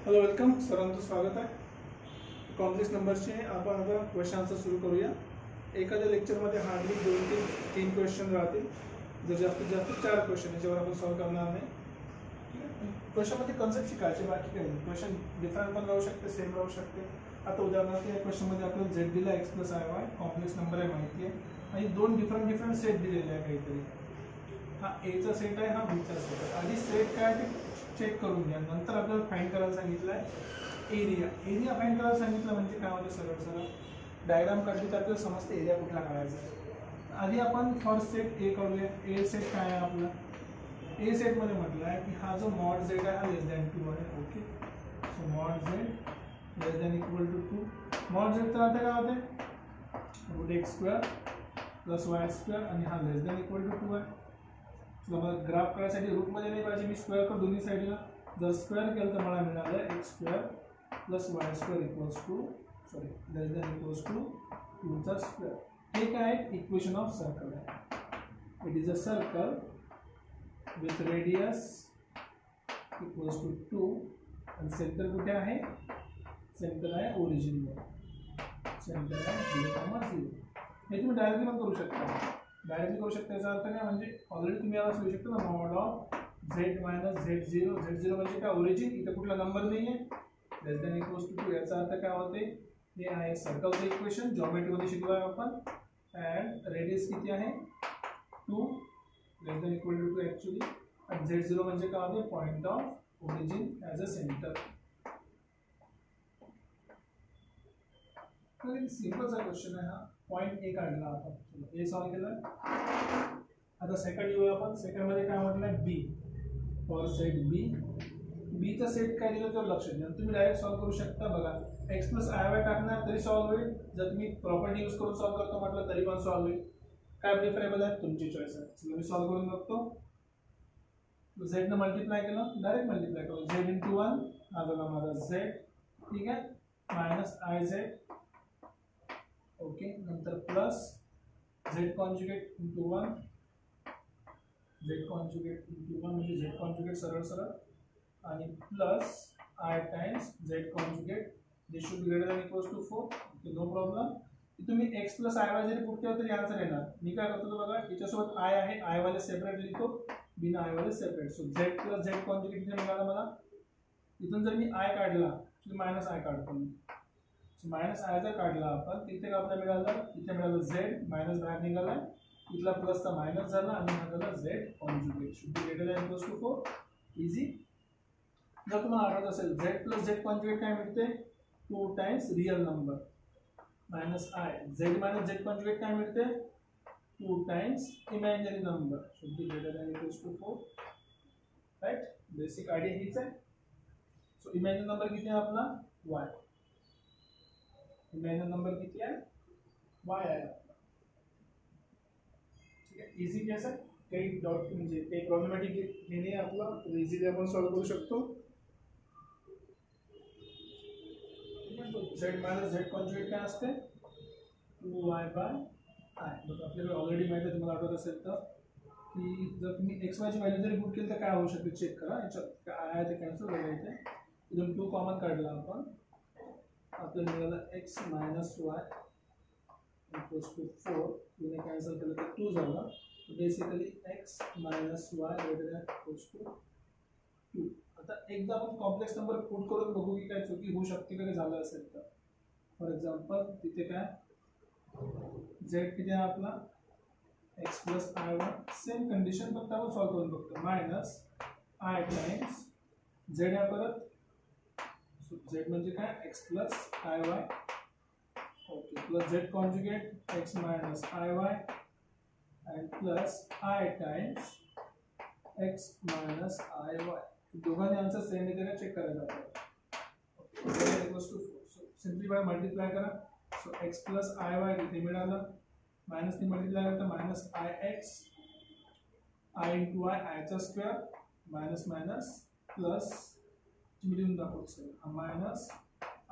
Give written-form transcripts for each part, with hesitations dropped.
Hello welcome सरांचं स्वागत आहे. कॉम्प्लेक्स नंबरचे आपण आता क्वेश्चन आन्सर सुरू करूया. एखाद्या लेक्चरमध्ये हार्डली 2 ते 3 क्वेश्चन राहतील. जर जास्तीत जास्त 4 क्वेश्चन याच्यावर आपण सॉल्व करणार नाही. क्वेश्चनमध्ये कन्सेप्ट शिकायचे, बाकी काही नाही. क्वेश्चन डिफरंट पण राहू शकते, सेम राहू शकते. आता उदाहरणार्थ या क्वेश्चनमध्ये आपल्याला z दिला x + iy कॉम्प्लेक्स नंबर आहे माहिती आहे आणि दोन डिफरंट सेट दिलेले आहे काहीतरी. हा a चा सेट आहे, हा b चा सेट आहे. आधी सेट काय ते चेक करून घ्या. नंतर आपल्याला फाइंड करायला सांगितलं आहे एरिया फाइंड करायला सांगितलं म्हणजे काय होतं, सरळ डायग्राम काढली तर आपल्याला समजते एरिया कुठला काढायचा. आधी आपण फर्स्ट सेट ए काढूया. ए सेट काय आहे आपला? ए सेट मध्ये म्हटलं आहे की हा जो मॉड z आहे हा <2 आहे. Okay, so mod z <2. Mod z चा अर्थ काय होते? √x² + y² आणि हा <2 आहे. मला ग्राफ करायसाठी रूट मध्ये नाही पाहिजे, मी स्क्वेअर कर दोन्ही साईडला. जर स्क्वेअर केलं तर मला मिळालं x² + y² > 2 चा स्क्वेअर. हे काय आहे? इक्वेशन ऑफ सर्कल आहे. It is a circle with radius = 2 आणि सेंटर कुठे आहे? सेंटर आहे ओरिजिन वर. सेंटर आहे 0,0. हे तुम्ही डायरेक्टली पण करू शकता. याचा अर्थ काय म्हणजे ऑलरेडी तुम्ही याला लिहू शकता ना, mod of z - z0. z0 म्हणजे काय? ओरिजिन. इथे कुठला नंबर नाही आहे. <2. याचा अर्थ काय होते? हे आहे सर्कलचं इक्वेशन, जिओमेट्री मध्ये शिकलो आहे आपण. अँड रेडियस किती आहे? 2 <2 ॲक्च्युअली. आणि z0 म्हणजे काय होते? Point of origin as a centre. सिंपलचा क्वेश्चन आहे हा. पॉइंट ए काढला आपण, ए सॉल्व केलं. आता सेकंड येऊया आपण. सेकंड मध्ये काय म्हटलं? बी. फॉर सेट बी चा सेट काय दिलं तर लक्ष द्या. तुम्ही डायरेक्ट सॉल्व करू शकता. बघा, x + iy टाकणार तरी सॉल्व होईल. जर तुम्ही प्रॉपर्टी यूज करून सॉल्व करतो म्हटलं तरी पण सॉल्व होईल. काय प्रिफरेबल आहे? तुमची चॉईस आहे. चला मी सॉल्व करून बघतो. z ने मल्टिप्लाय केलं, डायरेक्ट मल्टिप्लाय करू. z × 1 हा झाला माझा z, ठीक आहे, -iz. ओके, नंतर plus z conjugate × 1, z conjugate × 1 म्हणजे z कॉन्जुगेट सरळ आणि plus I times z conjugate. This should be greater than = 4. Okay, no problem. तुम्ही x + iy जरी पुट केलं तरी आन्सर येणार. मी काय करतो बघा, याच्यासोबत i आहे, i वाले सेपरेट लिहितो, बिना i वाले separate. So z + z conjugate इथे मिळाला मला. इथून जर मी i काढला तर -i काढतो मी. -i जर काढला आपण तिथे आपल्याला मिळालं, इथे मिळालं z, मायनस बाहेर निघाला, इथला प्लसचा मायनस झाला आणि हा झाला z conjugate. Should be greater than = 4. Easy. जर तुम्हाला आठवत असेल z + z कॉन्जुगेट काय मिळते? 2 times real number -i. z - z conjugate काय मिळते? 2 times imaginary number. Should be greater than = 4. Right, basic idea हीच आहे. सो इमॅजिनरी नंबर किती आहे आपला? y. इमॅजिनरी नंबर किती आहे? y आहे आपला. ठीक आहे, इझी केस आहे. काही डॉट म्हणजे काही प्रॉब्लेमॅटिक हे नाही आपला, इझिली आपण सॉल्व करू शकतो. z - z कॉन्जुगेट काय असते? 2y/i. आपल्याला ऑलरेडी माहिती आहे, तुम्हाला आठवत असेल तर, की जर तुम्ही x y ची व्हॅल्यू जरी पुट केली तर काय होऊ शकते चेक करा. याच्यात काय आहे ते कॅन्सल बघा. इथून 2 कॉमन काढला आपण, आपल्याला मिळालं x - y = 4. तुम्ही कॅन्सल केलं तर 2 झालं. Basically x - y > 2. आता एकदा आपण कॉम्प्लेक्स नंबर पुट करून बघू की काय चुकी होऊ शकते का झालं असेल तर. फॉर एक्झाम्पल तिथे काय z किती आहे आपला? x + iy. सेम कंडिशन, फक्त आपण सॉल्व करून बघतो. -i टाइम्स z आहे परत. z म्हणजे काय? x + iy. Okay, plus z conjugate x - iy and plus i times x - iy. दोघांनी आन्सर सेम येते का चेक करायचं आपल्याला. सिम्प्लिफाय मल्टिप्लाय करा. सो x + iy किती मिळालं? मायनस ने मल्टिप्लाय करता -ix, i × i, i चा स्क्वेअर, मायनस प्लस तुम्ही लिहून दाखवतो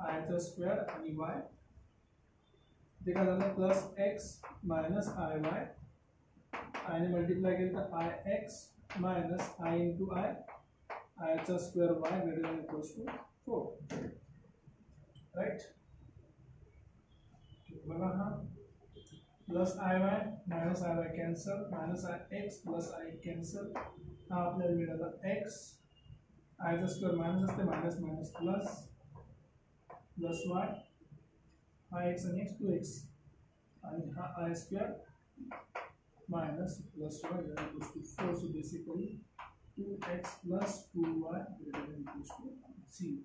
-i चा स्क्वेअर आणि y. ते काय झालं? प्लस x - iy, i ने मल्टिप्लाय केलं तर ix - i × i आयचा square y greater than equals to 4, right. बघा हा plus i y minus i y cancel, minus i x plus i cancel, हा आपल्याला मिळाला एक्स, आयचा स्क्वेअर मायनस असते, minus minus plus, plus y, हा x आणि एक्स 2x, आणि हा i square minus plus y greater than equals to 4. So basically 2x plus 2y greater than equals to 0.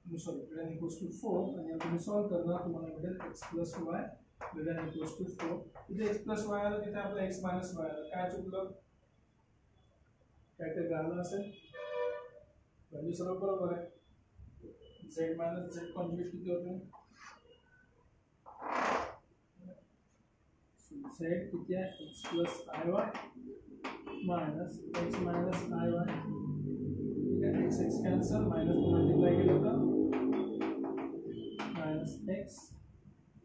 Sorry greater than equals to 4, आणि आपण solve करणार तुम्हाला मिळेल x plus y greater than equals to 4. इथे x plus y आला, तिथे आपला x minus y आला. काय चुकलं? काय ते झालं असेल? व्हॅल्यू सर्व बरोबर आहे. z minus z कॉन्जुगेट किती होते? z किती आहे? x plus iy minus x minus I Y, ठीक है, एक्स एक्स कैंसल, माइनस को मल्टीप्लाई केलं होतं, minus X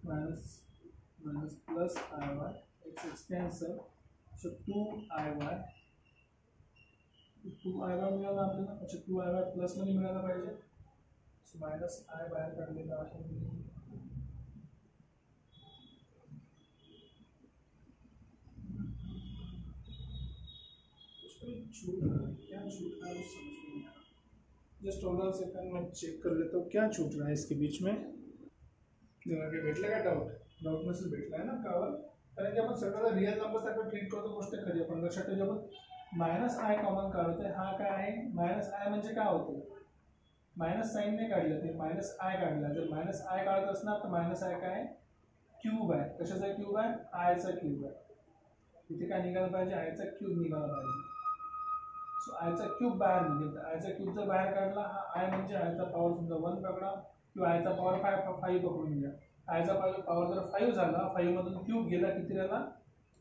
minus minus plus I Y, X X cancel, so 2iy, 2iy मिळाला आपल्याला. अच्छा 2iy प्लस मध्ये मिळाला पाहिजे, सो माइनस आय बाहेर काढलेला आहे. क्या छूट रहा है समझ नहीं आ रहा. जस्ट होल्ड ऑन सेकंड, मैं चेक कर लेता हूँ क्या छूट रहा है इसके बीच में. जरा काय भेटलं का डाऊट नसेल भेटला आहे ना कावर, कारण की आपण सगळं रिअल नंबर सारखं ट्रीट करतो. गोष्ट खरी आहे, पण लक्षात ठेवा आपण मायनस आय कॉमन काढतोय. हा काय आहे? मायनस आय म्हणजे काय होतं? मायनस साईन ने काढलं, ते मायनस आय काढला. जर मायनस आय काढत असणार तर मायनस आय काय? क्यूब आहे. कशाचा क्यूब आहे? आयचा क्यूब आहे. इथे काय निघालं पाहिजे? आयचा क्यूब निघाला पाहिजे. सो आयचा क्यूब बाहेर निघेल. आयचा क्यूब जर बाहेर काढला, हा आय म्हणजे आयचा पॉवर समजा 1 पकडा किंवा आयचा पॉवर 5 पकडून घ्या. आयचा पॉवर जर 5 झाला, 5 मधून क्यूब गेला, किती राहिला?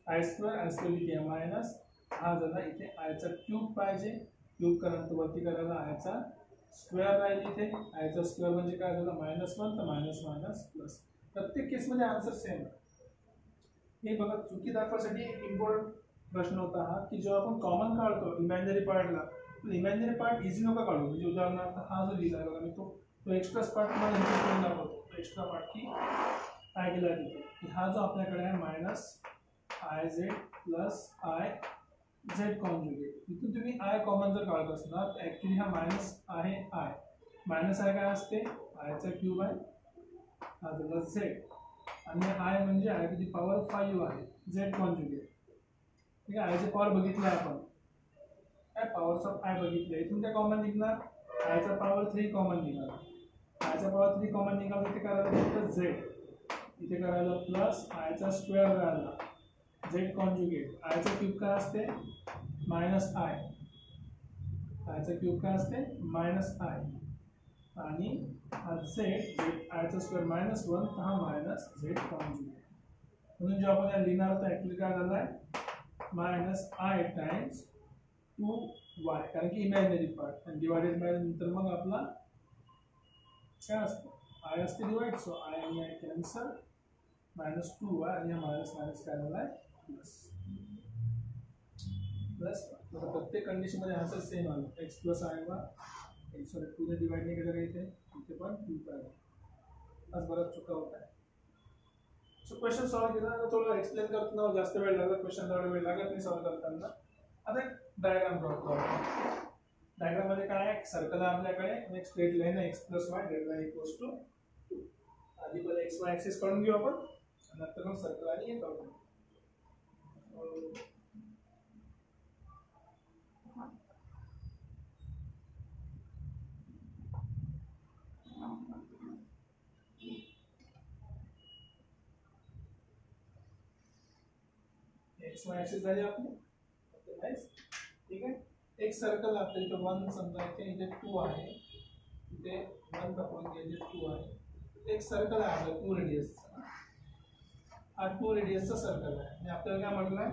आय स्क्वेअर इथे मायनस, हा झाला इथे आयचा क्यूब पाहिजे. क्यूब करा तर वरती करायला आयचा स्क्वेअर राहील. इथे आयचा स्क्वेअर म्हणजे काय झालं? -1, तर मायनस मायनस प्लस. प्रत्येक केसमध्ये आन्सर सेम. हे बघा, चुकी दाखवण्यासाठी एक इम्पॉर्टंट प्रश्न होता हा, की जेव्हा आपण कॉमन काढतो इमॅजिनरी पार्टला, इमॅजिनरी पार्ट इझी नका काढू. म्हणजे उदाहरणार्थ हा जो लिहिला बघा मी, तो एक्स्ट्रा पार्ट तुम्हाला करून दाखवतो. तो एक्स्ट्रा पार्ट की काय केला तिथे, की हा जो आपल्याकडे आहे minus I Z plus I Z conjugate, इथून तुम्ही आय कॉमन जर काढत असणार तर ॲक्च्युली हा मायनस आहे आय. मायनस आय काय असते? आयचा क्यूब आहे, हा झाला झेड, आणि आय म्हणजे आय टू दी पॉवर 5 आहे झेड कॉन्जुगेट. ठीक आहे, आयचे पॉवर बघितले आपण, काय पॉवर्स ऑफ आय बघितले. इथून काय कॉमन निघणार? आयचा पॉवर 3 कॉमन निघाला. आयचा पॉवर 3 कॉमन निघाला, इथे करायला फक्त झेड, इथे करायला प्लस आयचा स्क्वेअर राहिला झेड कॉन्जुगेट. आयचा क्यूब काय असते? Minus I. आयचा क्यूब काय असते? मायनस आय, आणि हा झेड आयचा स्क्वेअर -1, तर हा मायनस झेड कॉन्जुगेट. म्हणून जेव्हा आपण या लिहिणार होता ॲक्च्युली काय झालं आहे? मायनस आय टाइम्स 2y, कारण की इमॅजिनरी पार्ट, आणि डिवायडेड बाय नंतर मग आपला काय असतं? आय असते डिवाइड. सो आय आणि आय कॅन्सल, -2y, आणि हा मायनस मायनस काय झाला आहे? Plus plus. प्रत्येक कंडिशनमध्ये आन्सर सेम आलं. X plus i Y, sorry 2 ने डिवाइड नाही केलं इथे, इथे पण 2 पाहिजे. आज बराच चुका होत आहे. सो क्वेश्चन सॉल्व केला, थोडं एक्सप्लेन करताना जास्त वेळ लागला, क्वेश्चनला वेळ लागत नाही सॉल्व करताना. आता एक डायग्राम ड्रॉ करतो. डायग्राम मध्ये काय आहे? सर्कल आहे आपल्याकडे, आणि एक स्ट्रेट लाईन आहे x + y greater than equals to 2. आधी पहिले x y ऍक्सिस काढून घेऊ आपण, नंतर मग सर्कल आणि हे काढू. एक्स वाय ऍक्सिस झाली आपली, ठीक आहे. एक सर्कल आपल्या इथे 1 समजा, इथे 2 आहे, इथे 1 पकडून घ्या, इथे 2 आहे. एक सर्कल आहे आपला 2 रेडियसचा, हा 2 रेडियसचा सर्कल आहे. आणि आपल्याला काय म्हटलं आहे?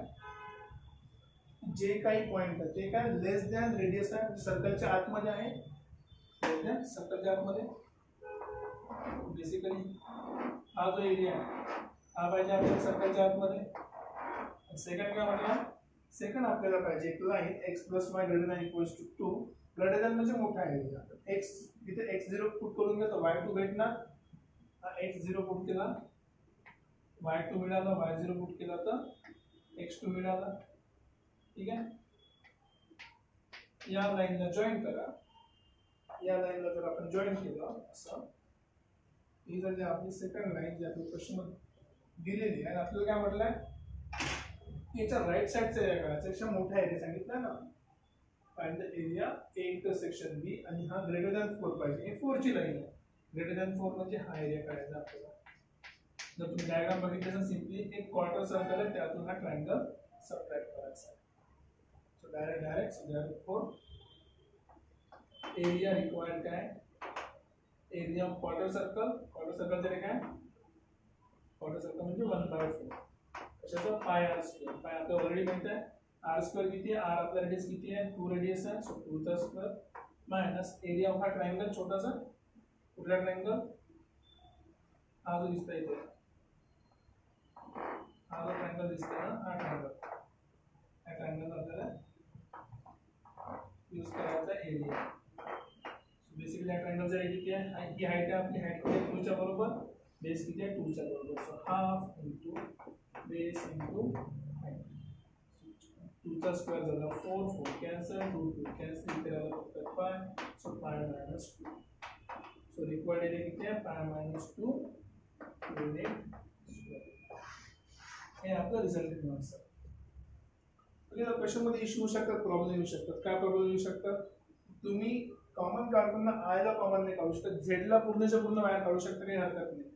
जे काही पॉइंट आहे ते काय लेस दॅन रेडियस आहे, सर्कलच्या आतमध्ये आहे. लेस दॅन सर्कलच्या आतमध्ये बेसिकली हा जो एरिया आहे हा पाहिजे आपल्याला सर्कलच्या आतमध्ये. सेकंड काय म्हटलं? सेकंड आपल्याला पाहिजे एक line x + y greater than equals to 2 greater than म्हणजे मोठा एरिया. एक्स इथे x0 पुट करून घेतो, y2 भेटणार, हा x0 पुट केला, y2 मिळाला, y0 पुट केला तर x2 मिळाला. ठीक आहे. या लाईनला जॉईन करा. या लाईनला जर आपण जॉईन केलं असं, ही झाली आपली सेकंड लाईन जी आपल्या क्वेश्चन दिलेली आहे. आपल्याला काय म्हटलंय, याच्या राईट साइडचा एरिया काढायचा, याच्या मोठा एरिया सांगितला ना. Find the area A intersection B, आणि हा ग्रेटर दॅन 4 पाहिजे. हे 4 ची लाईन आहे. ग्रेटर दॅन 4 म्हणजे हा एरिया काढायचा आपल्याला. जर तुम्ही डायग्राम बघितलं तर सिंपली एक क्वार्टर सर्कल आहे, त्यातून हा ट्रायंगल सबट्रॅक्ट करायचा आहे. So direct so therefore area required काय, area of quarter circle. Quarter circle जरी काय, क्वार्टर सर्कल म्हणजे 1/4. कशाचा, पाय आर स्क्वेअर. पाय आपल्याला ऑलरेडी माहित आहे. आर स्क्वेअर किती आहे, आर आपला रेडियस किती आहे, 2 रेडियस आहे. सो 2 चा स्क्वेअर मायनस एरिया ऑफ हा ट्रायंगल छोटासा, कुठला ट्रायंगल, हा जो दिसतोय इथे, हा जो ट्रायंगल दिसतोय ना, हा ट्रायंगल, हा ट्रायंगल आपल्याला यूज करायचा एरिया. सो बेसिकली हा ट्रायंगलचा एरिया किती आहे, ही हाईट आहे आपली, हाईट किती आहे 2 च्या बरोबर, बेस किती आहे 2 च्या बरोबर. So half into base into height. 2 चा स्क्वेअर झाला 4, 4 कॅन्सल, 2 2 कॅन्सल, इथे आला फक्त पाय. So pi minus 2. So required area किती आहे, पाय मायनस 2 युनिट स्क्वेअर. हे आपलं रिझल्टिंग आन्सर. म्हणजे क्वेश्चन मध्ये इश्यू होऊ शकतात, प्रॉब्लेम येऊ शकतात. काय प्रॉब्लेम येऊ शकतात, तुम्ही कॉमन काढताना आय ला कॉमन नाही काढू शकत, झेड ला पूर्णच्या पूर्ण बाहेर काढू शकता, काही हरकत नाही.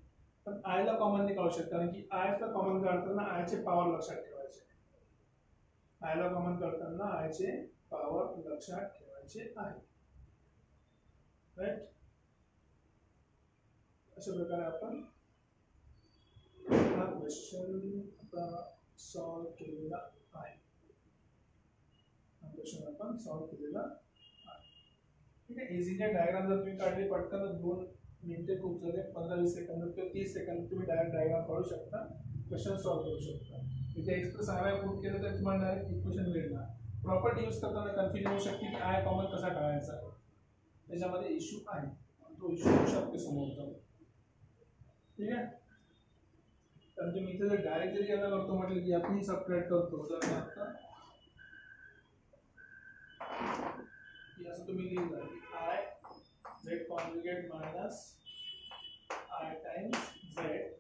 पण आय ला कॉमन नाही काढू शकत, कारण की आय ला कॉमन काढताना आय चे पॉवर लक्षात ठेवायचे. आय ला कॉमन काढताना आय चे पॉवर लक्षात ठेवायचे आहे. राईट. अशा प्रकारे आपण हा क्वेश्चन सॉल्व केलेला आहे. क्वेश्चन आपण सॉल्व केलेला आहे. ठीक आहे. इझीली डायग्राम जर तुम्ही काढले पटकन 2 मिनिटे खूप झाले, 15-20 सेकंद किंवा 30 सेकंद तुम्ही डायरेक्ट डायग्राम काढू शकता, क्वेश्चन सॉल्व करू शकता. इथे एक्सप्रेस आय पुट केलं तर तुम्हाला डायरेक्ट इक्वेशन मिळणार. प्रॉपर्टी यूज करताना कन्फ्युजन होऊ शकते की आय कॉमन कसा काढायचा, त्याच्यामध्ये इश्यू आहे, तो इश्यू होऊ शकतो समोरचा. ठीक आहे. तर तुम्ही इथे जर डायरेक्ट जरी याला करतो म्हटलं की आपण सबट्रॅक्ट करतो, तर आता असं तुम्ही लिहिलं की I Z conjugate minus I times Z.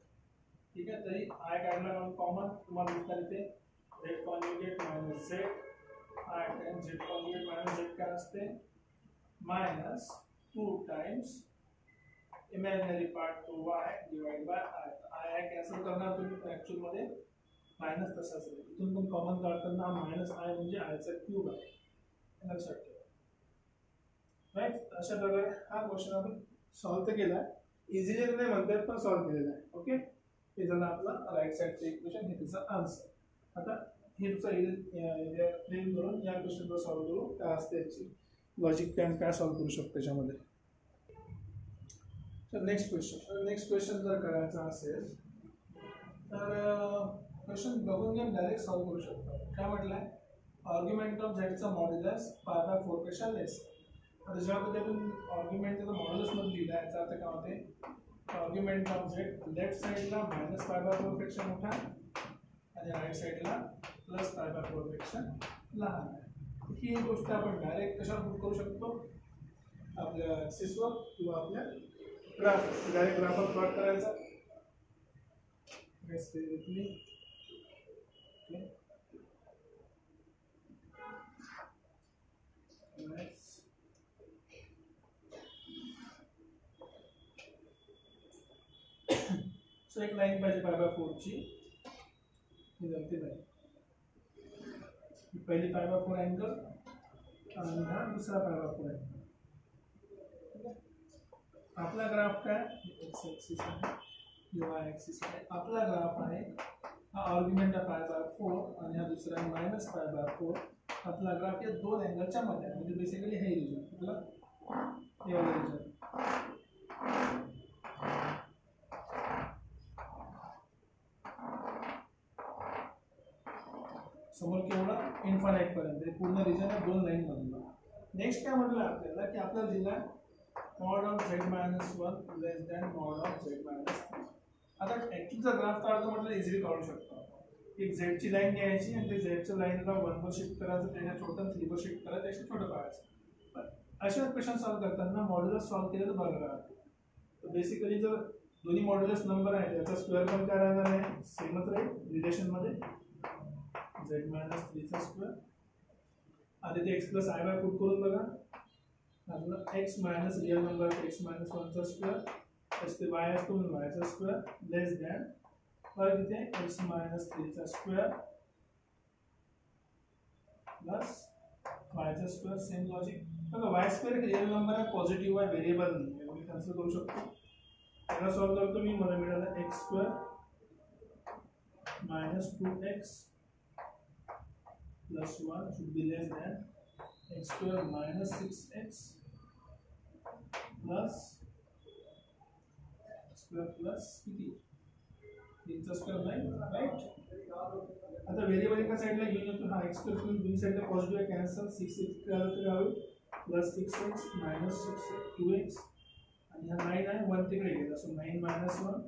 ठीक आहे. तरी आय काढला म्हणून कॉमन तुम्हाला दिसणार इथे Z conjugate minus Z, I times Z conjugate minus Z काय असते, minus 2 times imaginary part two Y divide by I. I cancel करणार तुम्ही, ऍक्च्युअल मध्ये मायनस तसा असेल. इथून पण कॉमन काढताना मायनस आय म्हणजे आयचा क्यूब आहे, लक्षात ठेवा. राईट. अशा प्रकारे हा क्वेश्चन आपण सॉल्व तर केला. इझिली नाही म्हणतात पण सॉल्व केलेला आहे. ओके. हे झालं आपलं राईट साइडचं इक्वेशन, हे त्याचं आन्सर. आता हे तुमचा एरिया प्लेन करून या क्वेश्चनला सॉल्व करू, काय असते याची लॉजिक काय सॉल्व करू शकतो त्याच्यामध्ये. तर नेक्स्ट क्वेश्चन जर करायचा असेल तर क्वेश्चन बघून घ्या, डायरेक्ट सॉल्व करू शकतो. काय म्हटलंय, आर्ग्युमेंट ऑफ झेडचा मॉड्युलस π/4 पेक्षा लेस. आता ज्यामध्ये आपण आर्ग्युमेंटचा मॉड्युलस मध्ये लिहिला, याचा अर्थ काय होते, आर्ग्युमेंट ऑफ झेड लेफ्ट साइडला -π/4 पेक्षा मोठा आणि राईट साइडला +π/4 पेक्षा लहान आहे. ही गोष्ट आपण डायरेक्ट कशावर प्रूव्ह करू शकतो, आपल्या ॲक्सिसवर किंवा आपल्या ग्राफ, डायरेक्ट ग्राफवर प्लॉट करायचा. सो एक लाईन पाहिजे π/4 ची, ही जमते लाईन, पहिली π/4 अँगल आणि हा दुसरा π/4 अँगल. आपला ग्राफ काय, एक्स ॲक्सिस आहे, वाय ॲक्सिस आहे. आपला ग्राफ आहे, हा आर्ग्युमेंट आहे π/4 आणि हा दुसरा आहे -π/4. आपला ग्राफ या 2 अँगलच्या मध्ये आहे, म्हणजे बेसिकली हे रिजन, आपला हे वाला रिजन. समोर केवढा इन्फानाइट पर्यंत पूर्ण रिजन आहे 2 लाईन मधला. नेक्स्ट काय म्हटलं आपल्याला की आपल्याला दिला mod of z minus 1 less than mod of z minus 3. आता ऍक्च्युअलचा ग्राफ काढतो म्हटलं इझिली काढू शकतो आपण. एक z ची लाईन घ्यायची आणि ते z च्या लाईनला 1 वर शिफ्ट करायचं, त्याच्या छोटं 3 वर शिफ्ट करायचं, त्याच्या छोटं काढायचं. अशा क्वेश्चन सॉल्व्ह करताना मॉड्युलस सॉल्व्ह केलं तर बरं राहतं. तर बेसिकली जर दोन्ही मॉड्युलस नंबर आहे त्याचा स्क्वेअर पण काय राहणार आहे, सेमच राहील रिलेशन मध्ये, z मायनस 3 चा स्क्वेअर. आधी ते x plus I buy put करून बघा. आपला x minus real number x minus 1 चा स्क्वेअर प्लस ते y असतो म्हणून y चा स्क्वेअर लेस दॅन परत इथे x मायनस 3 चा स्क्वेअर प्लस y चा स्क्वेअर. Same logic. बघा y स्क्वेअर एक रियल नंबर आहे, पॉझिटिव्ह आहे, व्हेरिएबल नाही आहे, मी कन्सिडर करू शकतो. त्याला सॉल्व्ह करतो मी. मला मिळालं x square minus 2x plus 1 should be less than x square minus 6x plus square plus किती 3 चा स्क्वेअर 9 राइट. आता व्हेरिएबल एका साइडला घेऊन येतो. हा x स्क्वेअर घेऊन दोन्ही साइडला पॉझिटिव्ह आहे, कॅन्सल. 6x करायला प्लस 6x मायनस 2x आणि हा 9 आहे 1 तिकडे गेला, सो 9 मायनस 1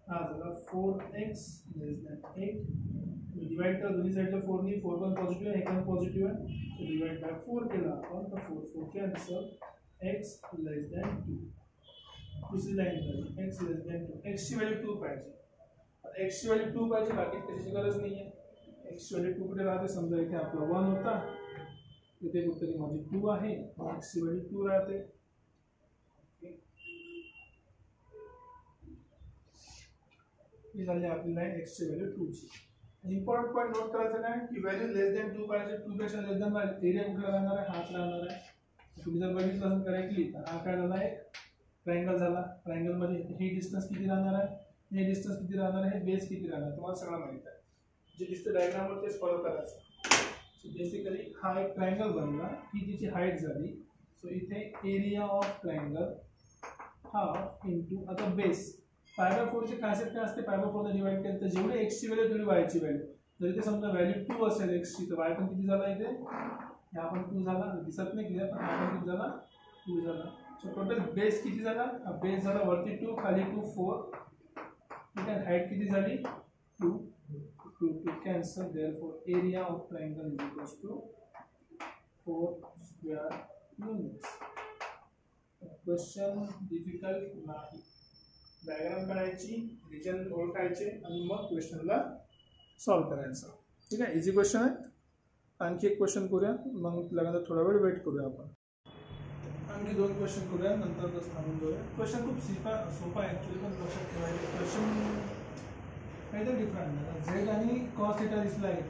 हा झाला 4x लेस दॅन 8. डिवाइड कर दोन्ही साइडला 4 नी, 4 पण पॉझिटिव्ह आहे, 1 पण पॉझिटिव्ह आहे, सो डिवाइड बाय 4 केला आपण तर 4 कॅन्सल. x लेस दॅन 2. दुसरी लाईन झाली x लेस दॅन 2. x ची व्हॅल्यू 2 पाहिजे. x ची व्हॅल्यू 2 पाहिजे, बाकी त्याची गरज नाही आहे. x ची व्हॅल्यू 2 कुठे राहते, समजा इथे आपला 1 होता, इथे कुठेतरी माझी 2 आहे, x ची व्हॅल्यू 2 राहते. ही झाली आपली लाईन x ची व्हॅल्यू 2 ची. इम्पॉर्टंट पॉइंट नोट करायचं काय की व्हॅल्यू लेस दॅन 2 पाहिजे. 2 पेक्षा लेस दॅन एरिया कुठला राहणार आहे, हाच राहणार आहे. तुम्ही जर बघितलं असेल करेक्टली तर हा काय झाला, एक ट्रायंगल झाला. ट्रायंगल मध्ये ही डिस्टन्स किती राहणार आहे, हे डिस्टन्स किती राहणार आहे, बेस किती राहणार तुम्हाला सगळं माहित आहे. जे दिसतं डायग्राम वर तेच फॉलो करायचं. सो बेसिकली हा एक ट्रायंगल बनला, ही तिची हाईट झाली. सो इथे area of triangle half into आता बेस. पाय बाय 4 ची कॉन्सेप्ट काय असते, पाय बाय 4 ने डिवाइड केलं तर जेवढे x ची व्हॅल्यू तेवढी y ची व्हॅल्यू. जर इथे समजा व्हॅल्यू 2 असेल x ची तर y पण किती झाला, इथे हा पण 2 झाला. दिसत नाही क्लियर, पण हा पण किती झाला, 2 झाला. सो टोटल बेस किती झाला, बेस झाला वरती 2 खाली 2 4. ठीक आहे. हाईट किती झाली 2 2 cancel. Therefore area of triangle is equals to 4 square units. Question difficult नाही. डायग्राम काढायची, रिजन ओळखायचे आणि मग क्वेश्चनला सॉल्व करायचं. ठीक आहे. इझी क्वेश्चन आहे. आणखी एक क्वेश्चन करूया, मग लागणार थोडा वेळ वेट करूया आपण. आणखी 2 क्वेश्चन करूया, नंतर बस थांबून जाऊया. क्वेश्चन खूप सोपा आहे ॲक्च्युली, पण लक्षात ठेवायचं क्वेश्चन काहीतरी डिफरंट आहे. झेड आणि कॉस थिटा दिसला आहे.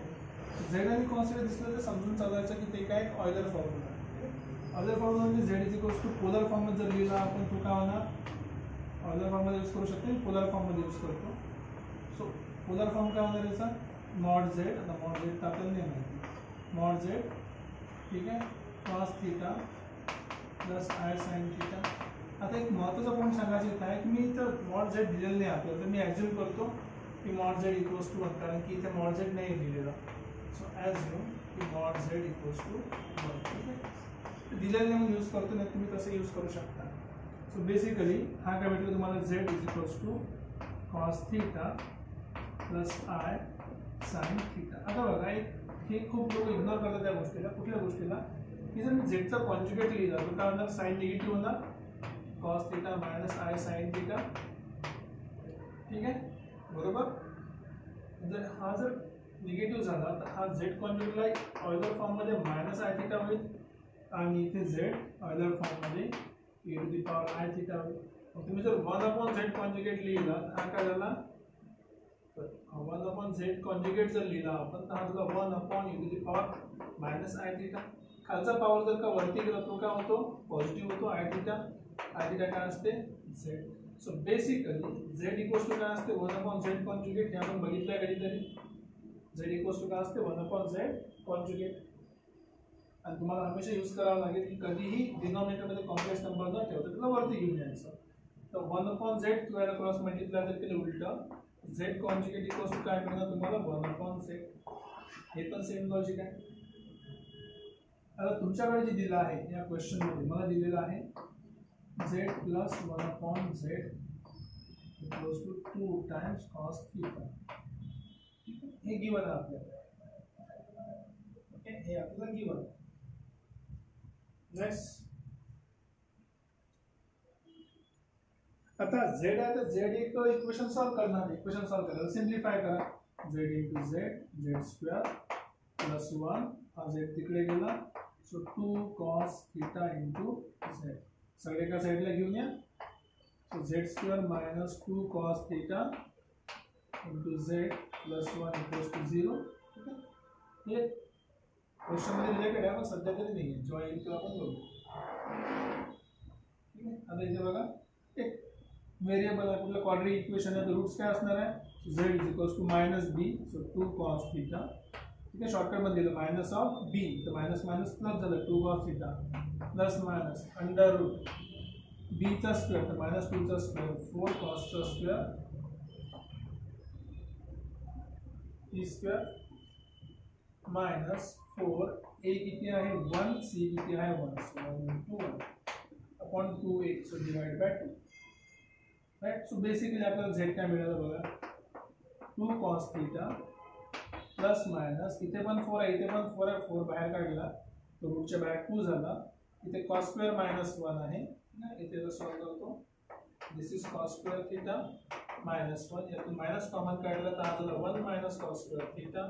झेड आणि कॉस थिटा दिसलं तर समजून चालायचं की ते काय ऑयलर फॉर्म्युला आहे. ऑयलर फॉर्म्युला म्हणजे z is equals to polar फॉर्ममध्ये जर लिहिला आपण तो काय होणार, ऑयलर फॉर्ममध्ये यूज करू शकतो, पोलर फॉर्ममध्ये यूज करतो. सो पोलर फॉर्म काय होणार याचा, मॉड झेड. आता मॉड झेड तर आपल्याला नाही माहिती, मॉड झेड ठीक आहे cos theta plus i sine theta. आता एक महत्त्वाचा पॉईंट सांगायचं येत आहे की मी इथं मॉड झेड दिलेलं नाही आपल्याला, तर मी ॲज्युम करतो की मॉड झेड इक्वल्स टू 1, कारण की इथे मॉड झेड नाही दिलेला. सो ॲज्युम की मॉड झेड इक्वल्स टू 1. ठीक आहे. दिलेलं नाही म्हणून यूज करतो, नाही तुम्ही कसं यूज करू शकता. सो बेसिकली हा काय भेटलं तुम्हाला, z is equals to cos theta plus i sine theta. आता बघा हे खूप लोक इग्नोर करतात त्या गोष्टीला. कुठल्या गोष्टीला की जर मी झेडचा कॉन्जुगेट लिहिला तर काय होणार, साइन निगेटिव्ह होणार, cos theta minus i sine theta. ठीक आहे बरोबर. जर निगेटिव्ह झाला तर हा झेड कॉन्जुगेटला ऑयलर फॉर्ममध्ये मायनस आय थिटा होईल आणि इथे झेड ऑयलर फॉर्ममध्ये e to the power i theta होईल. तुम्ही जर 1/z कॉन्जुगेट लिहिला हा काय झाला, 1/z कॉन्जुगेट जर लिहिला आपण तर हा झाला 1/e to the power minus i theta. खालचा पॉवर जर का वरती गेला तो काय होतो, पॉझिटिव्ह होतो आय थिटा. आय थिटा काय असते Z. So basically Z equals to काय असते 1/z कॉन्जुगेट. हे आपण बघितलंय कधीतरी. झेड इक्वल्स टू काय असते 1/z कॉन्जुगेट. आणि तुम्हाला हमेशा यूज करावं लागेल की कधीही डिनॉमिनेटरमध्ये कॉम्प्लेक्स नंबर न ठेवता त्याला वरती घेऊन यायचं. तर 1/z किंवा क्रॉस मल्टिप्लाय जर केलं उलटं, झेड कॉन्जुगेट इक्वल्स टू काय मिळणार तुम्हाला 1/z. हे पण सेम लॉजिक आहे. आता तुमच्याकडे जे दिलं आहे या क्वेश्चन मध्ये मला दिलेलं आहे z plus 1/z equals to 2 times cos theta. हे गिवन आहे आपल्याला. ओके, हे आपल्याला गिवन. नेक्स्ट आता z आहे तर z एक इक्वेशन सॉल्व करणार. इक्वेशन सॉल्व करायला सिंप्लिफाय करा. z into z square plus 1 हा z तिकडे गेला so 2 cos theta into z. सगळे एका साईडला घेऊन या. So z square minus 2 cos theta into z plus 1 equals to 0. ठीक आहे, हे क्वेश्चन मध्ये रिलेटेड आहे पण सध्या तरी नाही आहे. जेव्हा येईल तेव्हा आपण बघू. ठीक आहे, आता इथे बघा एक व्हेरिएबल आहे कुठलं क्वाड्रेटिक इक्वेशन आहे. तर रूट्स काय असणार आहे z is equals to minus b so 2 cos theta. ठीक आहे, शॉर्टकट मध्ये दिलं मायनस ऑफ बी तर मायनस मायनस प्लस झालं 2 cos theta plus minus under root B चा स्क्वेअर तर मायनस 2 चा स्क्वेअर 4 cos चा square e square minus 4 a किती आहे 1 c किती आहे 1 so 1 into 1 upon 2a so divide by 2. Right, so basically आपल्याला z काय मिळालं बघा 2 cos थीटा प्लस मायनस इथे पण 4 आहे इथे पण 4 आहे 4 बाहेर काढला तर रूटच्या बाहेर 2 झाला. इथे cos स्क्वेअर मायनस 1 आहे. इथे सॉल्व करतो. This is cos square theta minus 1 यातून मायनस कॉमन काढला तर हा झाला 1 minus cos square theta.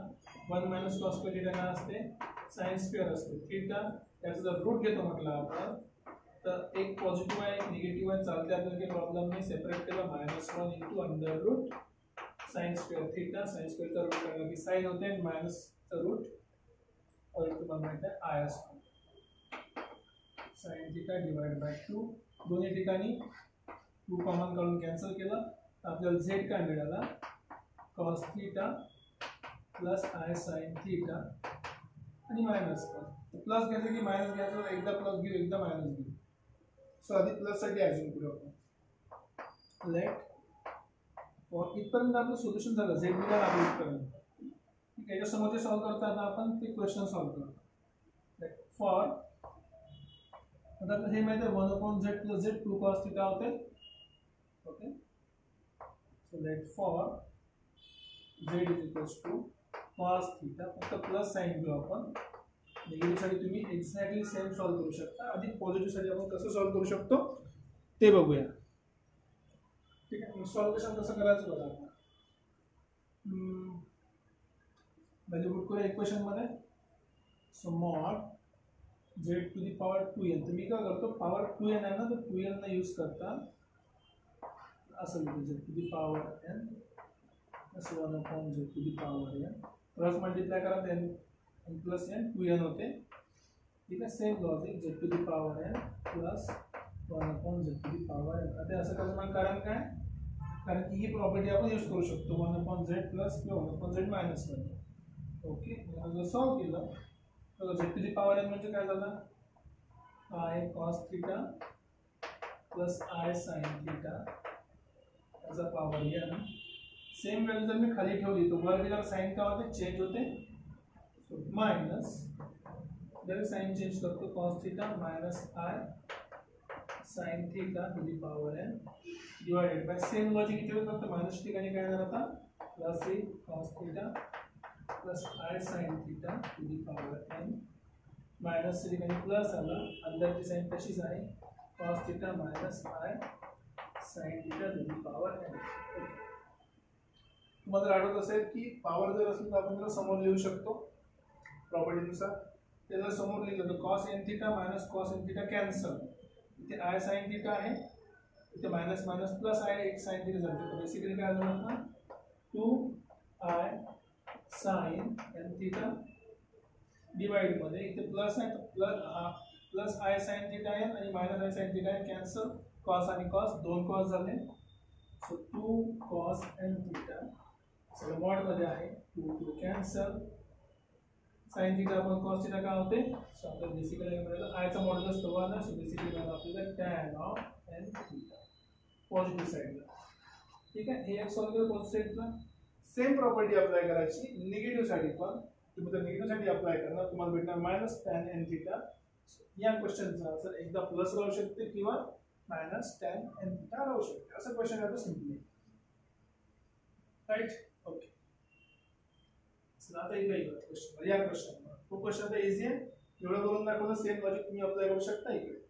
1 minus cos square theta काय असते sin स्क्वेअर असते थीटा. त्याचा जर रूट घेतो म्हटलं आपण तर एक पॉझिटिव्ह आहे एक निगेटिव्ह आहे चालते आपल्याला काही प्रॉब्लेम नाही. सेपरेट केलं minus 1 into under root sin square theta. sin स्क्वेअरचा रूट काढला की sin होते आणि मायनसचा रूट और तुम्हाला माहिती आहे आय असतो. sin थीटा डिवाइड बाय 2 दोन्ही ठिकाणी 2 कॉमन काढून कॅन्सल केलं तर आपल्याला z काय मिळाला cos theta plus I sin theta आणि मायनस प्लस घ्यायचं की मायनस घ्यायचं. एकदा प्लस घेऊ एकदा मायनस घेऊ. सो आधी प्लस साठी ॲज्युम करू आपण. लेट फॉर इथपर्यंत आपलं सोल्युशन झालं z मिळालं आपलं इथपर्यंत. ठीक आहे, याच्यासमोर जे सॉल्व करताना आपण ते क्वेश्चन सॉल्व करतो. फॉर आता हे माहिती आहे 1/z plus z 2 cos theta होते. Okay, so let for z is equals to cos theta फक्त प्लस साइन घेऊ आपण. निगेटिव्ह साठी तुम्ही एक्झॅक्टली सेम सॉल्व करू शकता. आधी पॉझिटिव्ह साठी आपण कसं सॉल्व करू शकतो ते बघूया. ठीक आहे, सॉल्युशन कसं करायचं बघा आपण. व्हॅल्यू पुट करूया इक्वेशन मध्ये. So mod z to the power 2n. तर मी काय करतो पॉवर 2n आहे ना तर 2n ना यूज करता असं लिहितो z to the power n plus 1/z to the power n cross multiply करा then n plus n 2n होते. ठीक आहे, same logic z to the power n plus 1/z to the power n. आता असं करण्याचं कारण काय कारण की ही प्रॉपर्टी आपण यूज करू शकतो 1/z प्लस किंवा 1/z मायनस 1. ओके, जर सॉल्व केलं तर z to the power n म्हणजे काय झालं i cos theta plus i sin theta याचा पॉवर n. सेम व्हॅल्यू जर मी खाली ठेवली तर वर गेल्यावर साइन काय होते चेंज होते. सो मायनस जर साइन चेंज करतो cos theta minus i sin theta to the power n divided by same logic इथे फक्त मायनस ठिकाणी काय झालं आता प्लस ही cos theta plus i sin theta to the power n minus ठिकाणी प्लस आलं अंदरची साइन तशीच आहे cos theta minus i sin theta to the power n. तुम्हाला जर आठवत असेल की पॉवर जर असेल तर आपण त्याला समोर लिहू शकतो प्रॉपर्टीनुसार. ते जर समोर लिहिलं तर cos n theta minus cos n theta cancel. इथे i sin थीटा आहे इथे मायनस मायनस प्लस आहे एक sin थीटा झालं तर बेसिकली काय झालं ना 2i sin n theta divide मध्ये इथे प्लस आहे प्लस i sin थीटा आहे आणि मायनस i sin थीटा आहे कॅन्सल. cos आणि cos दोन cos झाले सो 2 cos n थीटा सगळं मॉड मध्ये आहे 2 कॅन्सल. sin थीटा आपण cos थीटा काय होते सो आपल्याला बेसिकली मिळालं i चा मॉड्युलस 1 आहे सो बेसिकली मिळालं आपल्याला tan of n theta positive साइडला. ठीक आहे, हे एक सॉल्व केलं पॉझिटिव्ह साइडला. सेम प्रॉपर्टी अप्लाय करायची निगेटिव्ह साठी पण तुम्ही तर निगेटिव्हसाठी अप्लाय करणार, तुम्हाला भेटणार मायनस टॅन एन थिटा. या क्वेश्चनचा आन्सर एकदा प्लस राहू शकते किंवा मायनस टॅन एन थिटा राहू शकते. असं क्वेश्चन आहे सिम्पली, राईट. ओके, आता इकडे क्वेश्चन, या क्वेश्चन तो क्वेश्चन तर इझी आहे, एवढं करून दाखवलं. सेम लॉजिक तुम्ही अप्लाय करू शकता इकडे.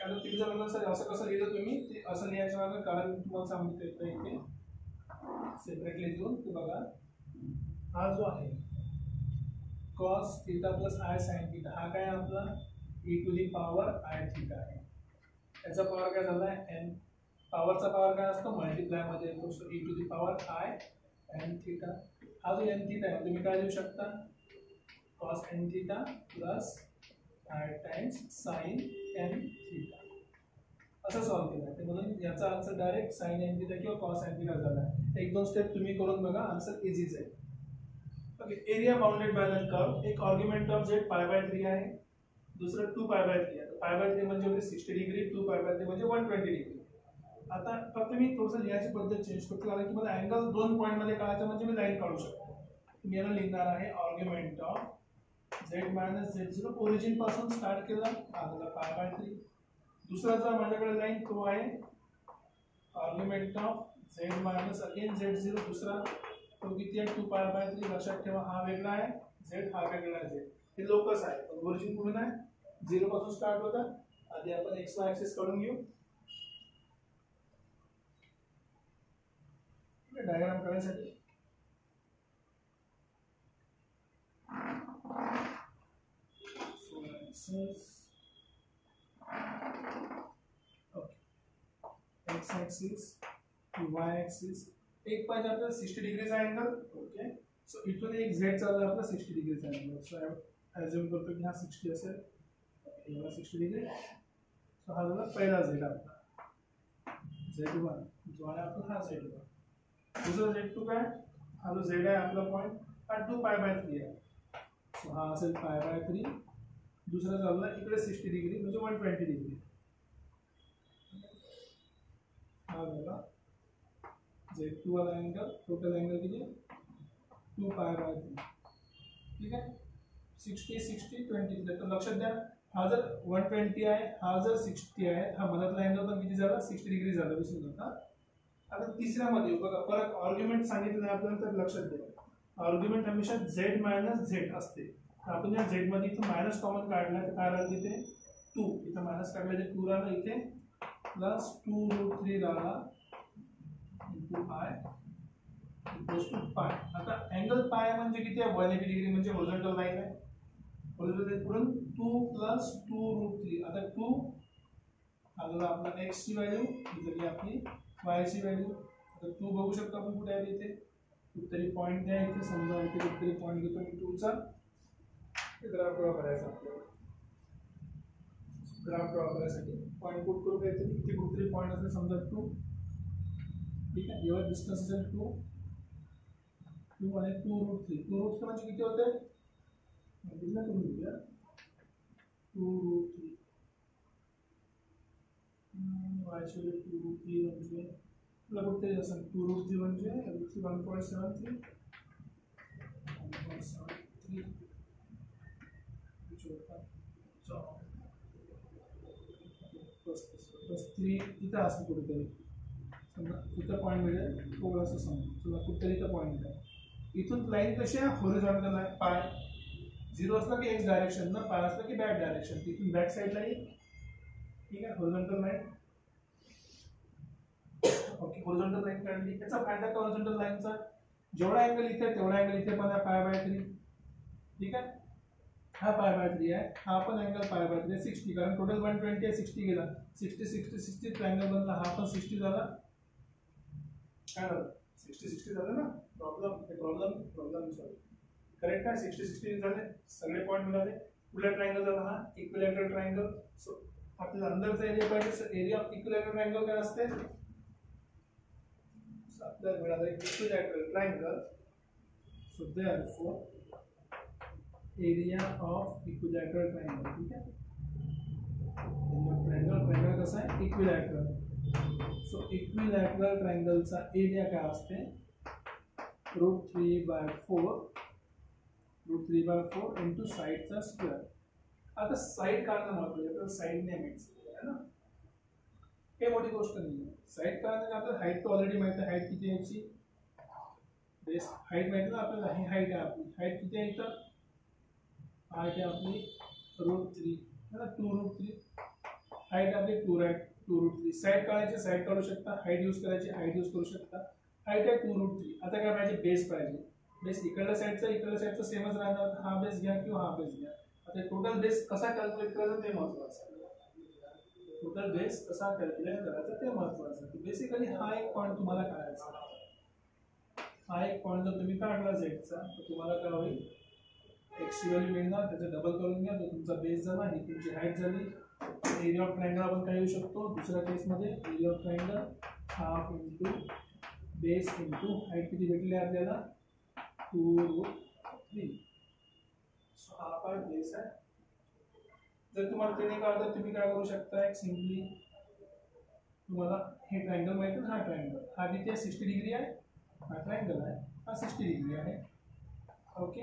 आता तुम्ही जर म्हणलं सर असं कसं लिहिलं तुम्ही, ते असं लिहायचं मागं कारण तुम्हाला सांगतो इथे सेपरेटली लिहून की बघा, हा जो आहे cos theta plus i sine theta, हा काय आपला e to the power i theta आहे. याचा पॉवर काय झाला n, पॉवरचा पॉवर काय असतो मल्टिप्लाय मध्ये येतो. So e to the power i n theta. हा जो n थीटा आहे तुम्ही काय लिहू शकता, cos n theta plus i times sine n theta, असं सॉल्व केलं आहे. म्हणून याचा answer direct sine n theta किंवा cos n थीटा झाला. एक दोन स्टेप तुम्ही करून बघा, आन्सर इझीच आहे. Okay, area bounded by the curve, एक आर्ग्युमेंट ऑफ z π/3 आहे, दुसरं 2π/3 आहे. π/3 म्हणजे 60 डिग्री, 2π/3 म्हणजे 120 डिग्री. आता फक्त मी थोडंसं लिहायची पद्धत चेंज करतो, कारण की मला अँगल दोन पॉइंट मध्ये काढायचा म्हणजे मी लाईन काढू शकतो. मी याला लिहिणार आहे argument of z - z0, origin पासून स्टार्ट केला आला π/3. दुसरा जो माझ्याकडे लाईन तो आहे argument of z - again z0, दुसरा तो किती आहे 2π/3. लक्षात ठेवा, हा वेगळा आहे z, हा वेगळा आहे z. हे लोकस आहे, पण ओरिजिन कुठून आहे, 0 पासून स्टार्ट होतं. आधी आपण x y ऍक्सिस काढून घेऊ. डायग्राम काढण्यासाठी x ऍक्सिस y ऍक्सिस, एक पाहिजे आपल्याला 60 डिग्रीचा अँगल. ओके, सो इथून एक z चालला आपला 60 डिग्रीचा अँगल. सो अज्युम करतो की हा 60 असेल, याला 60 डिग्री. सो हा झाला पहिला z आपला z1, जो आहे आपला हा z1. दुसरा z2 काय, हा जो z आहे आपला पॉइंट, हा 2π/3 आहे. सो हा असेल π/3. दुसरा चालला इकडे 60 डिग्री म्हणजे 120 डिग्री. हा झाला z2 वाला अँगल. टोटल अँगल किती, 2π/3. ठीक आहे, 60 60 20. तर लक्षात द्या, हा जर 120 आहे, हा जर 60 आहे, हा मधातला अँगल पण किती झाला 60 डिग्री झाला, विसरू नका. आता तिसऱ्या मध्ये बघा, परत आर्ग्युमेंट सांगितलं आहे आपल्याला, तर लक्षात द्या आर्ग्युमेंट हमेशा z - z असते. तर आपण या z मध्ये इथं मायनस कॉमन काढला, तर काय राहिलं इथे 2, इथं मायनस काढला तर 2 राहिला, इथे प्लस 2√3 राहिला इंटू आय इक्वल्स टू पाय. आता अँगल पाय म्हणजे किती आहे, 180 डिग्री म्हणजे हॉरिझॉन्टल लाईन आहे. हॉरिझॉन्टल लाईन पुढून 2 प्लस 2√3. आता 2 आला आपला x ची व्हॅल्यू, इथे आपली y ची व्हॅल्यू. आता 2 बघू शकतो आपण कुठे आहे, इथे कुठेतरी पॉइंट द्या. इथे समजा इथे कुठेतरी पॉइंट घेतो मी 2 चा. ग्राफ ड्रॉ करायचा आपल्याला. ग्राफ ड्रॉ करायसाठी पॉइंट पुट करू काहीतरी, इथे कुठेतरी पॉइंट असेल समजा 2. ठीक आहे, एवढा डिस्टन्स असेल 2 आणि 2√3. 2√3 म्हणजे किती होते, दिलं करून घेऊया 2√3 y/2√3 म्हणजे तुला कुठेतरी असेल 2√3 म्हणजे 1.73 प्लस 3 इथं असं कुठेतरी समजा, इथं पॉईंट मिळेल थोडं असं समजा, तुला कुठेतरी इथं पॉईंट आहे. इथून लाईन कशी आहे, हॉरिझॉन्टल आहे. पाय 0 असला की एक्स डायरेक्शन ना, पाय असला की बॅक डायरेक्शन, तिथून बॅक साईडला येईल. ठीक आहे, horizontal line. Okay, horizontal line काढली. याचा फायदा काय हॉरिझॉन्टल लाईनचा, जेवढा अँगल इथे तेवढा अँगल इथे पण आहे π/3. ठीक आहे, हा π/3 आहे, हा पण अँगल π/3 आहे 60, कारण टोटल 120 आहे, 60 गेला, 60 60 60 ट्रायंगल बनला, हा पण 60 झाला. काय झालं 60 60 झालं ना. Problem solve. करेक्ट आहे, 60 60 झाले, सगळे पॉइंट मिळाले. पुढला ट्रायंगल झाला हा इक्विलॅटरल ट्रायंगल. सो आपल्याला अंदरचा एरिया पाहिजे, एरिया ऑफ इक्विलॅटरल ट्रायंगल काय असते, आपल्याला मिळालं equilateral triangle. So therefore area of equilateral triangle. ठीक आहे, ट्रायंगल कसा आहे इक्विलॅटरल. सो इक्विलॅटरल ट्रायंगलचा एरिया काय असते, √3/4 इंटू साईडचा स्क्वेअर. आता साईड काढणं महत्त्वाचं, साईड नेहमीच आहे ना, काही मोठी गोष्ट नाही. साईड काढण्यासाठी आपल्याला हाईट तर ऑलरेडी माहिती आहे. हाईट किती यायची, बेस हाईट माहिती ना आपल्याला. ही हाईट आहे आपली. हाईट किती आहे इथं, हाईट आहे आपली √3 है ना, 2√3. हाईट आपली 2√3. साईड काढायची, साईड काढू शकता. हाईट यूज करायची, हाईट यूज करू शकता. हाईट आहे 2√3. आता काय पाहिजे, बेस पाहिजे. बेस इकडल्या साईडचा सेमच राहणार. हा बेस घ्या किंवा हा बेस घ्या. आता टोटल बेस कसा कॅल्क्युलेट करायचा ते महत्त्वाचं आहे. टोटल बेस कसा कॅल्क्युलेट करायचा ते महत्त्वाचं आहे. बेसिकली हा एक पॉईंट तुम्हाला काढायचा. हा एक पॉईंट जर तुम्ही काढला झेडचा तर तुम्हाला काय होईल, एक्सची व्हॅल्यू मिळणार, त्याचं डबल करून घ्या, तो तुमचा बेस झाला, ही तुमची हाईट झाली. एरिया ऑफ ट्रायंगल आपण काय येऊ शकतो दुसऱ्या केसमध्ये, area of triangle half into base into height किती भेटली आपल्याला 2√3. सो हा पार्ट बेस आहे. जर तुम्हाला ते नाही कळलं तर तुम्ही काय करू शकता, एक सिंपली तुम्हाला हे ट्रायंगल माहिती आहे, हा ट्रायंगल हा किती आहे 60 डिग्री आहे, हा ट्रायंगल आहे, हा 60 डिग्री आहे. ओके,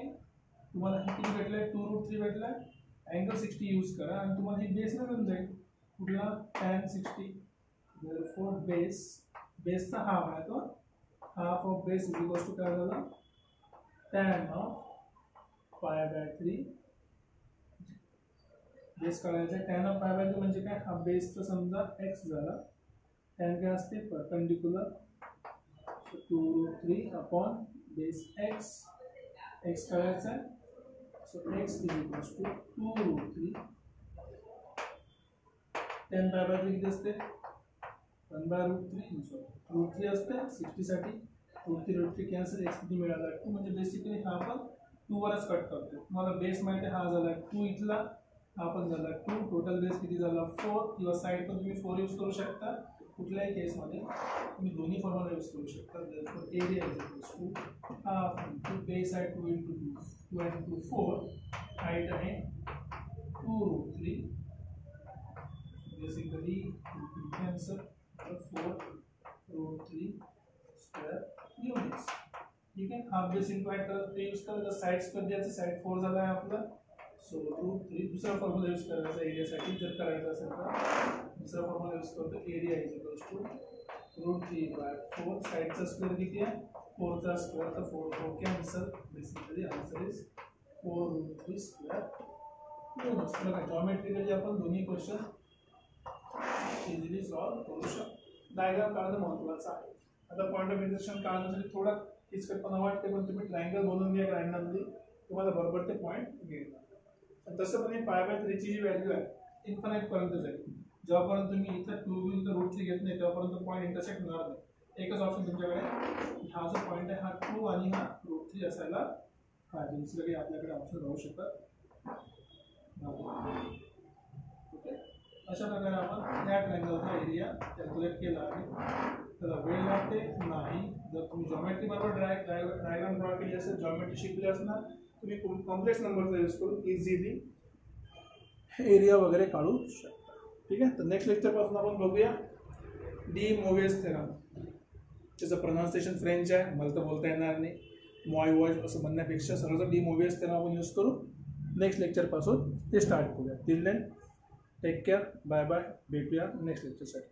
तुम्हाला हे किती भेटलं आहे 2√3 भेटला आहे. अँगल 60 यूज करा आणि तुम्हाला हे बेस मिळून जाईल. कुठला tan 60. therefore बेसचा हाफ आहे तो, half of base is equals to काय झाला tan ऑफ π/3. बेस काढायचा tan ऑफ π/3 म्हणजे काय, हा बेसचा समजा x झाला, tan काय असते perpendicular, so 2√3 upon base x काढायचा आहे. So x is equals to 2√3. tan π/3 किती असते 1/√3. √3 असते 60 साठी. √3 कॅन्सल, x किती मिळाला 2. म्हणजे बेसिकली हा आपण 2 वरच कट करतो. तुम्हाला बेस माहिती आहे, हा झाला 2 इथला, हा पण झाला 2. टोटल बेस किती झाला 4. किंवा साईड पण तुम्ही 4 यूज करू शकता. कुठल्याही केसमध्ये तुम्ही दोन्ही फॉर्म्युला यूज करू शकता. Area is equals to half into base आहे 2 इंटू 4. हाईट आहे 2√3. Basically cancel 4√3 square units. ठीक आहे, हाफ बेस इंटू हाईट ते यूज करायचं. साईड स्क्वेअर द्यायचं, साईड 4 झाला आहे आपला. सो √3 दुसरा फॉर्म्युला यूज करायचा एरियासाठी. जर करायचं असेल तर दुसरा फॉर्म्युला यूज करतो. Area is equals to √3/4. साईडचा स्क्वेअर किती आहे 4चा स्क्वेअर, तर 4 cancel. Basically answer is 4√3 square units. बघा जॉमेट्रिकली आपण दोन्ही क्वेश्चन इझिली सॉल्व्ह करू शकतो. डायग्राम काढणं महत्त्वाचं आहे. आता पॉईंट ऑफ इंटरसेक्शन काढण्यासाठी थोडा किचकटपणा वाटते, पण तुम्ही ट्रायंगल बनवून घ्या रँडमली, तुम्हाला बरोबर ते पॉईंट मिळेल. तसं पण π/3 ची जी व्हॅल्यू आहे इन्फानाइट पर्यंत जाईल. जेव्हापर्यंत तुम्ही इथं 2 घेऊन √3 घेत नाही तेव्हापर्यंत पॉईंट इंटरसेक्ट होणार नाही. एकच ऑप्शन तुमच्याकडे, हा जो पॉईंट आहे हा 2 आणि हा √3 असायला पाहिजे. दुसरं काही आपल्याकडे ऑप्शन राहू शकत. ओके, अशा प्रकारे आपण या ट्रायंगलचा एरिया कॅल्क्युलेट केला आहे. त्याला वेळ लागते नाही. जर तुम्ही जॉमेट्री बरोबर डायग्राम ड्रॉ केली असेल, जॉमेट्री शिकली असणार, तुम्ही कॉम्प्लेक्स नंबरचा यूज करून इझिली एरिया वगैरे काढू शकता. ठीक आहे, तर नेक्स्ट लेक्चरपासून आपण बघूया डी मोव्हियस थेरम. त्याचं प्रोनाउन्सिएशन फ्रेंच आहे, मला तर बोलता येणार नाही. मॉयवॉज असं म्हणण्यापेक्षा सरळ डी मोव्हियस थेरम आपण यूज करू. नेक्स्ट लेक्चरपासून ते स्टार्ट करूया. Till then take care, bye bye. भेटूया नेक्स्ट लेक्चरसाठी.